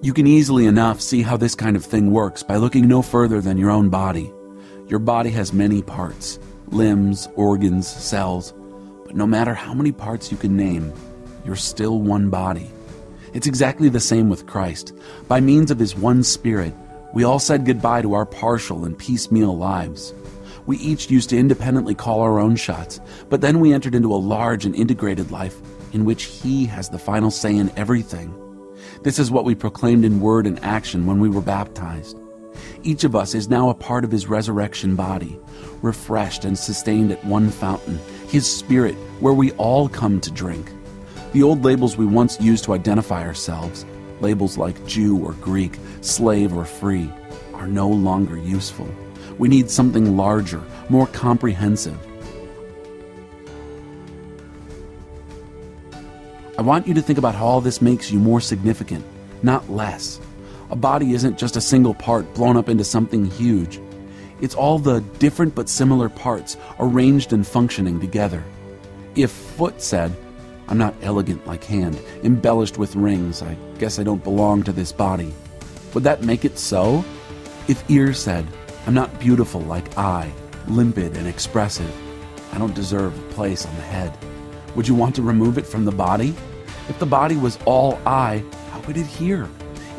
You can easily enough see how this kind of thing works by looking no further than your own body. Your body has many parts, limbs, organs, cells, but no matter how many parts you can name, you're still one body. It's exactly the same with Christ. By means of His one Spirit, we all said goodbye to our partial and piecemeal lives. We each used to independently call our own shots, but then we entered into a large and integrated life in which He has the final say in everything. This is what we proclaimed in word and action when we were baptized. Each of us is now a part of His resurrection body, refreshed and sustained at one fountain, His Spirit, where we all come to drink. The old labels we once used to identify ourselves, labels like Jew or Greek, slave or free, are no longer useful. We need something larger, more comprehensive. I want you to think about how all this makes you more significant, not less. A body isn't just a single part blown up into something huge. It's all the different but similar parts arranged and functioning together. If foot said, "I'm not elegant like hand, embellished with rings, I guess I don't belong to this body," would that make it so? If ear said, "I'm not beautiful like eye, limpid and expressive, I don't deserve a place on the head," would you want to remove it from the body? If the body was all eye, how could it hear?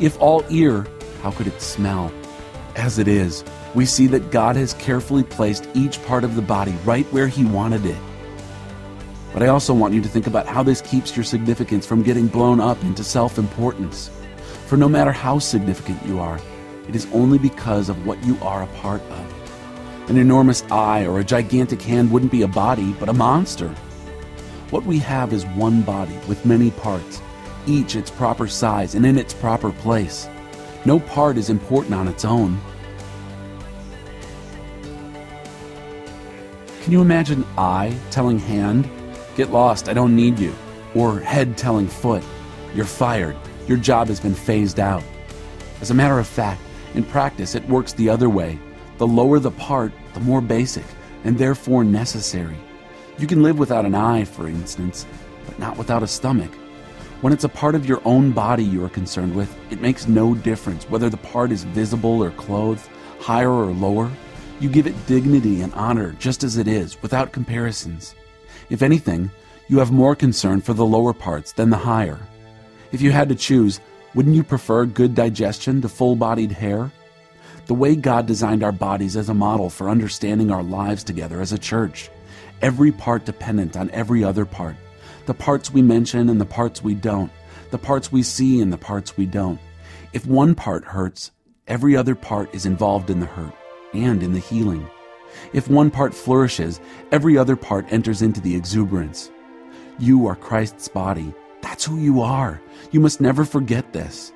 If all ear, how could it smell? As it is, we see that God has carefully placed each part of the body right where He wanted it. But I also want you to think about how this keeps your significance from getting blown up into self-importance. For no matter how significant you are, it is only because of what you are a part of. An enormous eye or a gigantic hand wouldn't be a body, but a monster. What we have is one body with many parts, each its proper size and in its proper place. No part is important on its own. Can you imagine eye telling hand, "Get lost, I don't need you," or head telling foot, "You're fired, your job has been phased out"? As a matter of fact, in practice it works the other way. The lower the part, the more basic, and therefore necessary. You can live without an eye, for instance, but not without a stomach. When it's a part of your own body you are concerned with, it makes no difference whether the part is visible or clothed, higher or lower. You give it dignity and honor just as it is, without comparisons. If anything, you have more concern for the lower parts than the higher. If you had to choose, wouldn't you prefer good digestion to full-bodied hair? The way God designed our bodies as a model for understanding our lives together as a church. Every part dependent on every other part. The parts we mention and the parts we don't. The parts we see and the parts we don't. If one part hurts, every other part is involved in the hurt and in the healing. If one part flourishes, every other part enters into the exuberance. You are Christ's body. That's who you are. You must never forget this.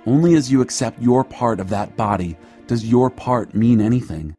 Only as you accept your part of that body does your part mean anything.